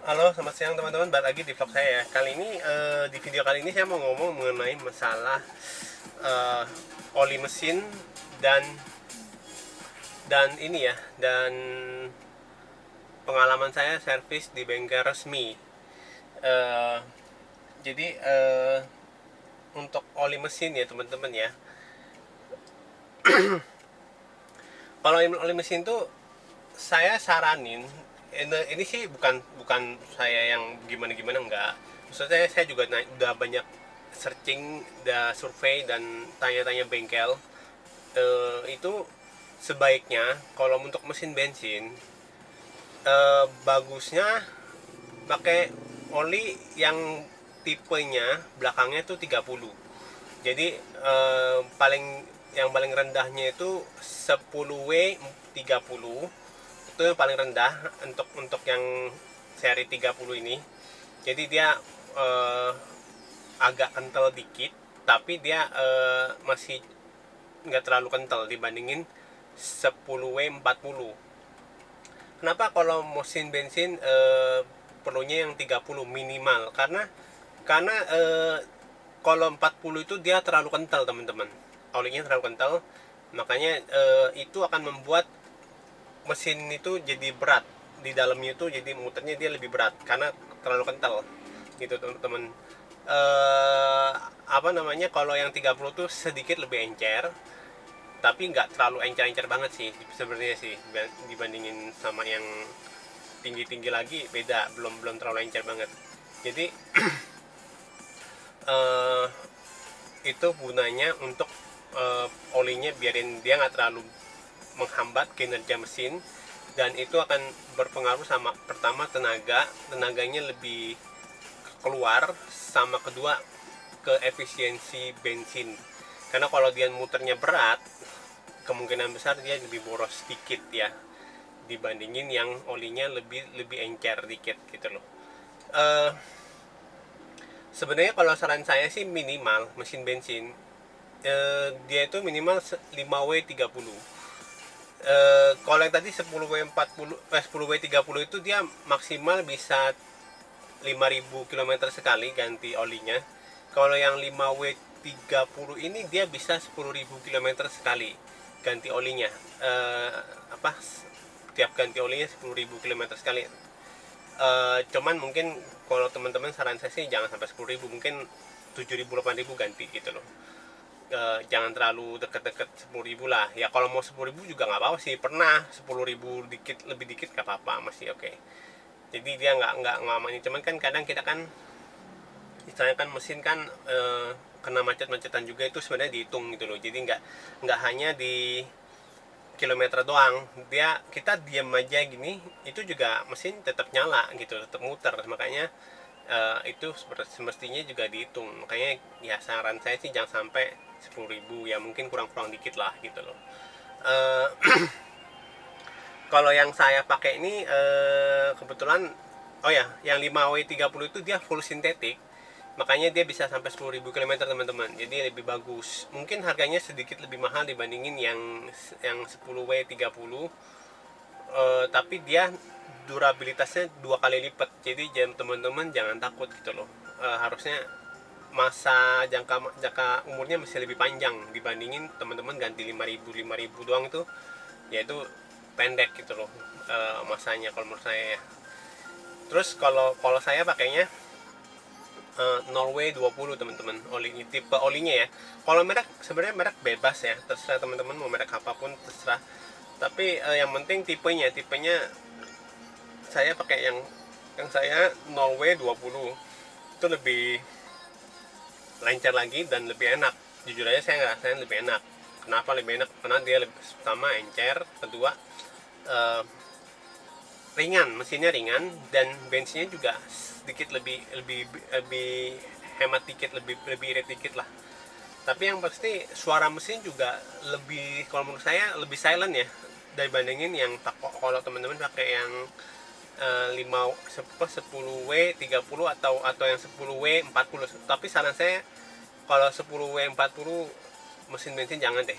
Halo, selamat siang teman-teman. Balik lagi di vlog saya ya. Kali ini di video kali ini saya mau ngomong mengenai masalah eh, oli mesin dan ini ya, dan pengalaman saya servis di bengkel resmi. Eh, jadi untuk oli mesin ya teman-teman ya. Kalau oli mesin tuh saya saranin, ini sih bukan bukan saya yang gimana-gimana, enggak. Maksudnya saya juga udah banyak searching, udah survei dan tanya-tanya bengkel. Itu sebaiknya kalau untuk mesin bensin bagusnya pakai oli yang tipenya belakangnya itu 30. Jadi yang paling rendahnya itu 10W 30. Itu yang paling rendah untuk yang seri 30 ini. Jadi dia eh, agak kental dikit, tapi dia masih nggak terlalu kental dibandingin 10W 40. Kenapa kalau mesin bensin perlunya yang 30 minimal? Karena kalau 40 itu dia terlalu kental teman-teman. Olinya terlalu kental, makanya itu akan membuat mesin itu jadi berat di dalamnya, itu jadi muternya dia lebih berat karena terlalu kental gitu teman-teman. eh Apa namanya, kalau yang 30 tuh sedikit lebih encer, tapi nggak terlalu encer-encer banget sih sebenarnya sih, dibandingin sama yang tinggi-tinggi lagi beda, belum belum terlalu encer banget. Jadi eh itu gunanya untuk olinya biarin dia nggak terlalu menghambat kinerja mesin, dan itu akan berpengaruh sama, pertama, tenaganya lebih keluar, sama kedua ke efisiensi bensin. Karena kalau dia muternya berat, kemungkinan besar dia lebih boros sedikit ya, dibandingin yang olinya lebih lebih encer dikit gitu loh. eh Sebenarnya kalau saran saya sih minimal mesin bensin dia itu minimal 5W 30. Kalau yang tadi 10W 40, 10W 30 itu dia maksimal bisa 5.000 kilometer sekali ganti olinya. Kalau yang 5W 30 ini dia bisa 10.000 kilometer sekali ganti olinya. eh, apa Tiap ganti olinya 10.000 kilometer sekali. Cuman mungkin kalau teman-teman, saran saya sih jangan sampai 10.000, mungkin 7.000 8.000 ganti gitu loh. Jangan terlalu deket-deket 10.000 lah ya. Kalau mau 10.000 juga nggak apa-apa sih, pernah 10.000 dikit, lebih dikit nggak apa-apa, masih oke. Jadi dia nggak ngalamin. Cuman kan kadang kita kan, misalnya kan mesin kan kena macet-macetan juga, itu sebenarnya dihitung gitu loh. Jadi nggak hanya di kilometer doang, dia kita diam aja gini itu juga mesin tetap nyala gitu, tetap muter. Makanya itu semestinya juga dihitung. Makanya ya saran saya sih jangan sampai 10.000, ya mungkin kurang-kurang dikit lah gitu loh. eh, Kalau yang saya pakai ini kebetulan, oh ya, yang 5W 30 itu dia full sintetik, makanya dia bisa sampai 10.000 kilometer teman-teman. Jadi lebih bagus. Mungkin harganya sedikit lebih mahal dibandingin yang 10W 30, tapi dia durabilitasnya 2 kali lipat. Jadi teman-teman jangan takut gitu loh. Harusnya masa jangka jangka umurnya masih lebih panjang dibandingin teman-teman ganti 5.000 doang, itu yaitu pendek gitu loh masanya kalau menurut saya ya. Terus kalau kalau saya pakainya Norway 20 teman-teman, olinya, tipe olinya ya. Kalau merek, sebenarnya merek bebas ya, terserah teman-teman mau merek apapun terserah. Tapi yang penting tipenya saya pakai yang saya Norway 20. Itu lebih lancar lagi dan lebih enak. Jujur aja saya ngerasain lebih enak. Kenapa lebih enak? Karena dia lebih, pertama encer, kedua eh, ringan, mesinnya ringan, dan bensinnya juga sedikit lebih lebih lebih hemat dikit, lebih lebih irit dikit lah. Tapi yang pasti suara mesin juga lebih, kalau menurut saya lebih silent ya, dibandingin yang kalau teman-teman pakai yang 5 10W 30 atau yang 10W 40. Tapi saran saya kalau 10W 40 mesin bensin jangan deh.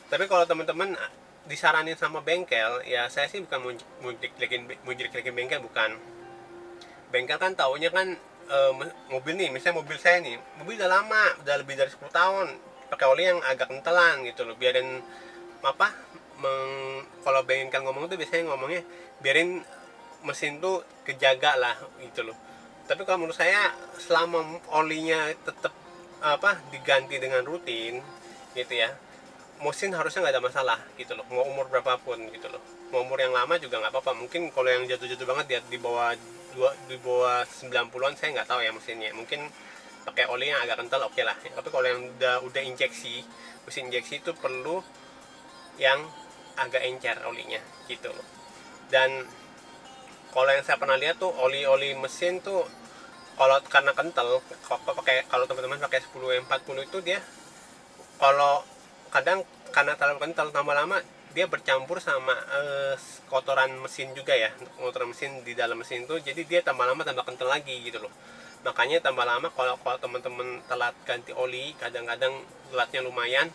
Tapi kalau teman-teman disaranin sama bengkel, ya saya sih bukan mau jelek-jelekin bengkel, bukan. bengkel kan taunya kan mobil nih, misalnya mobil saya nih, mobil udah lama, udah lebih dari 10 tahun pakai oli yang agak kentelan gitu loh, biarin apa kalau bengkel ngomong tuh biasanya ngomongnya biarin mesin tuh kejaga lah gitu loh. Tapi kalau menurut saya selama olinya tetap diganti dengan rutin gitu ya, mesin harusnya nggak ada masalah gitu loh, mau umur berapapun gitu loh. Mau umur yang lama juga nggak apa-apa, mungkin kalau yang jatuh-jatuh banget di bawah 90-an saya nggak tahu ya mesinnya, mungkin pakai oli yang agak kental oke lah. Tapi kalau yang udah injeksi, mesin injeksi itu perlu yang agak encer olinya gitu loh. Dan kalau yang saya pernah lihat tuh oli-oli mesin tuh kalau karena kental, kalau teman-teman pakai 10W40 itu dia kalau kadang karena terlalu kental tambah lama dia bercampur sama kotoran mesin juga ya, kotoran mesin di dalam mesin itu, jadi dia tambah lama tambah kental lagi gitu loh. Makanya tambah lama kalau teman-teman telat ganti oli, kadang-kadang telatnya lumayan,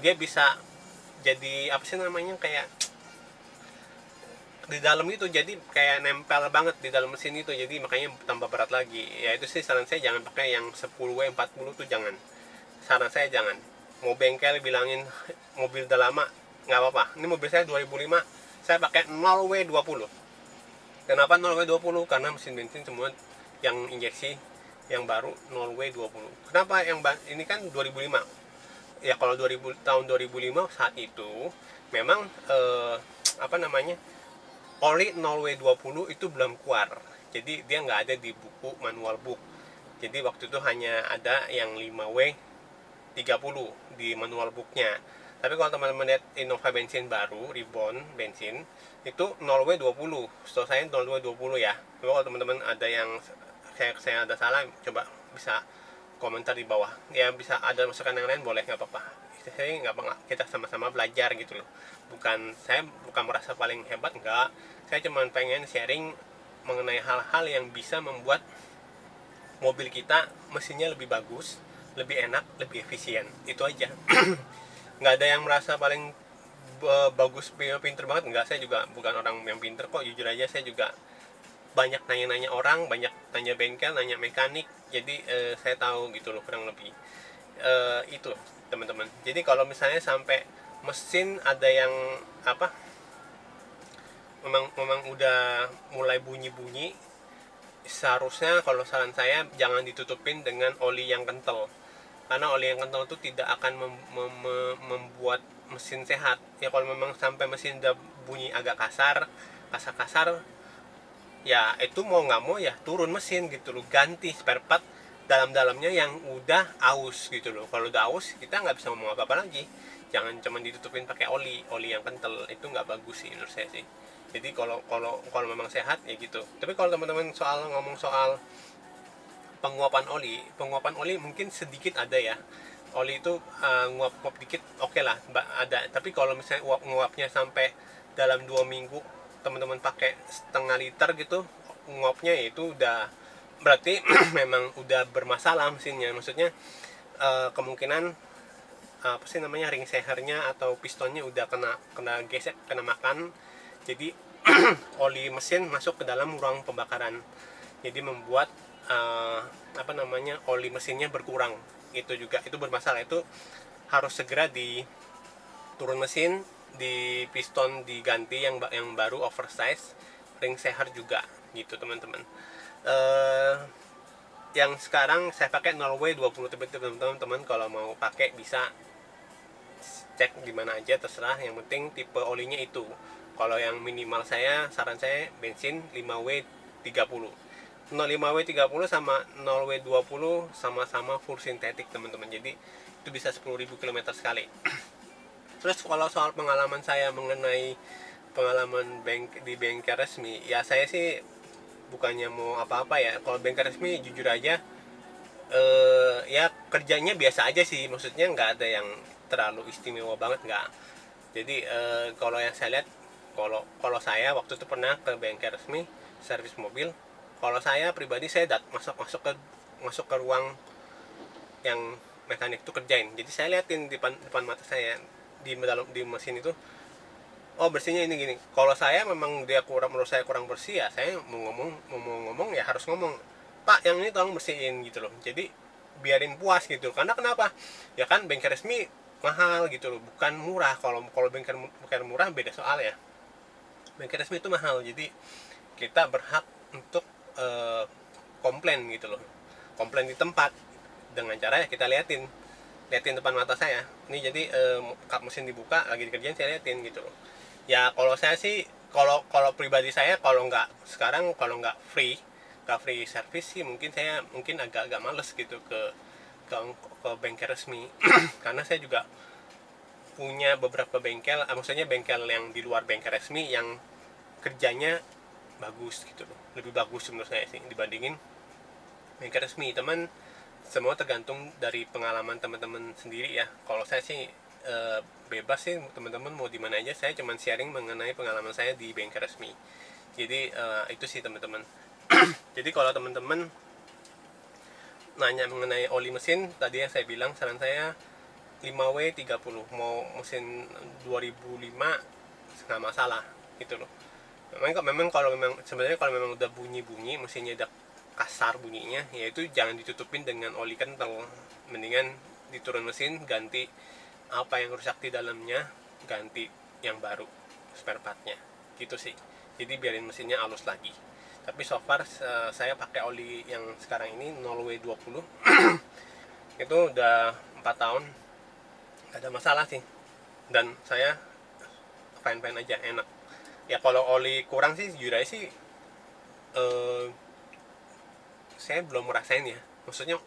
dia bisa jadi apa sih namanya, kayak di dalam itu, jadi kayak nempel banget di dalam mesin itu, jadi makanya tambah berat lagi. Ya itu sih saran saya, jangan pakai yang 10W40 tuh, jangan. Saran saya jangan. Mau bengkel bilangin mobil udah lama, nggak apa-apa. Ini mobil saya 2005, saya pakai 0W20. Kenapa 0W20? Karena mesin bensin semua yang injeksi yang baru 0W20. Kenapa yang ini kan 2005? Ya kalau tahun 2005 saat itu memang apa namanya, oli 0W20 itu belum keluar, jadi dia nggak ada di buku manual book. Jadi waktu itu hanya ada yang 5W30 di manual booknya. Tapi kalau teman-teman lihat Innova bensin baru, Ribbon bensin, itu 0W20. Setahu saya 0W20 ya. Tapi kalau teman-teman ada yang saya ada salah, coba bisa komentar di bawah. Ya bisa ada masukan yang lain, boleh, nggak apa-apa. Saya nggak apa, kita sama-sama belajar gitu loh. Saya bukan merasa paling hebat, enggak. Saya cuma pengen sharing mengenai hal-hal yang bisa membuat mobil kita mesinnya lebih bagus, lebih enak, lebih efisien. Itu aja. Nggak ada yang merasa paling bagus, pinter banget, enggak. Saya juga bukan orang yang pinter kok, jujur aja. Saya juga banyak nanya-nanya orang, banyak nanya bengkel, nanya mekanik, jadi saya tahu gitu loh kurang lebih itu teman-teman. Jadi kalau misalnya sampai mesin ada yang memang udah mulai bunyi-bunyi, seharusnya kalau saran saya jangan ditutupin dengan oli yang kental, karena oli yang kental itu tidak akan membuat mesin sehat ya. Kalau memang sampai mesin udah bunyi agak kasar, ya itu mau nggak mau ya turun mesin gitu loh, ganti spare part dalam-dalamnya yang udah aus gitu loh. Kalau udah aus kita nggak bisa ngomong apa-apa lagi. Jangan cuma ditutupin pakai oli yang kental, itu nggak bagus sih menurut saya sih. Jadi kalau memang sehat ya gitu. Tapi kalau teman-teman ngomong soal penguapan oli mungkin sedikit ada ya. Oli itu nguap dikit oke lah, ada. Tapi kalau misalnya nguapnya sampai dalam 2 minggu teman-teman pakai setengah liter gitu nguapnya, itu udah berarti memang udah bermasalah mesinnya. Maksudnya kemungkinan apa sih namanya, ring sehernya atau pistonnya udah kena gesek, kena makan. Jadi oli mesin masuk ke dalam ruang pembakaran, jadi membuat apa namanya, oli mesinnya berkurang. Itu bermasalah. Itu harus segera turun mesin, di piston diganti yang baru oversize, ring seher juga gitu teman-teman. Yang sekarang saya pakai 0W20, teman-teman kalau mau pakai bisa cek di mana aja, terserah, yang penting tipe olinya itu. Kalau yang minimal saran saya bensin 5W30. 5W30 sama 0W20 sama-sama full sintetik teman-teman, jadi itu bisa 10.000 km sekali. Terus kalau soal pengalaman saya mengenai pengalaman di bengkel resmi, ya saya sih bukannya mau apa-apa ya. Kalau bengkel resmi jujur aja ya kerjanya biasa aja sih, maksudnya nggak ada yang terlalu istimewa banget, nggak. Jadi kalau yang saya lihat, kalau saya waktu itu pernah ke bengkel resmi servis mobil, kalau saya pribadi saya masuk ke ruang yang mekanik itu kerjain. Jadi saya liatin di depan mata saya, di mesin itu, oh bersihnya ini gini. Kalau saya memang dia kurang, menurut saya kurang bersih, ya saya mau ngomong ya harus ngomong, Pak yang ini tolong bersihin gitu loh. Jadi biarin puas gitu. Karena kenapa? Ya kan bengkel resmi mahal gitu loh, bukan murah. Kalau kalau bengkel murah beda soal ya. Bengkel resmi itu mahal, jadi kita berhak untuk eh, komplain gitu loh. Komplain di tempat dengan cara ya kita liatin depan mata saya. Ini jadi kap mesin dibuka lagi dikerjain, saya liatin gitu loh. Ya kalau saya sih, kalau kalau pribadi saya, kalau nggak sekarang, kalau nggak free service sih, mungkin agak-agak males gitu ke bengkel resmi. Karena saya juga punya beberapa bengkel, maksudnya bengkel yang di luar bengkel resmi yang kerjanya bagus gitu loh, lebih bagus menurut saya sih dibandingin bengkel resmi. Teman, semua tergantung dari pengalaman teman-teman sendiri ya. Kalau saya sih bebas sih, teman-teman mau di mana aja, saya cuman sharing mengenai pengalaman saya di bengkel resmi. Jadi itu sih teman-teman. Jadi kalau teman-teman nanya mengenai oli mesin, tadi yang saya bilang, saran saya 5W30, mau mesin 2005 nggak masalah gitu loh. Memang kalau memang sebenarnya kalau memang udah bunyi mesinnya udah kasar bunyinya, ya itu jangan ditutupin dengan oli kental. Mendingan diturun mesin, ganti apa yang rusak di dalamnya, ganti yang baru spare partnya gitu sih. Jadi biarin mesinnya halus lagi. Tapi so far saya pakai oli yang sekarang ini 0W20 itu udah 4 tahun, gak ada masalah sih, dan saya fine aja, enak. Ya kalau oli kurang sih jujur aja sih, eh, saya belum ngerasain ya, maksudnya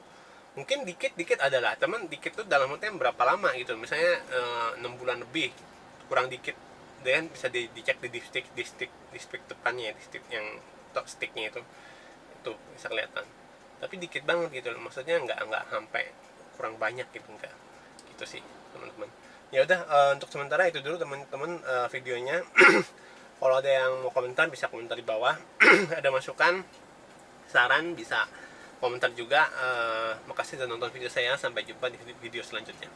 mungkin dikit adalah teman, dikit tuh dalam artian berapa lama gitu, misalnya 6 bulan lebih kurang dikit, dan bisa dicek di stick depannya, di stick yang top sticknya itu bisa kelihatan. Tapi dikit banget gitu loh, maksudnya nggak sampai kurang banyak gitu, enggak gitu sih teman-teman. Ya udah, untuk sementara itu dulu teman-teman videonya. Kalau ada yang mau komentar bisa komentar di bawah. Ada masukan, saran bisa komentar juga. Makasih sudah nonton video saya, sampai jumpa di video selanjutnya.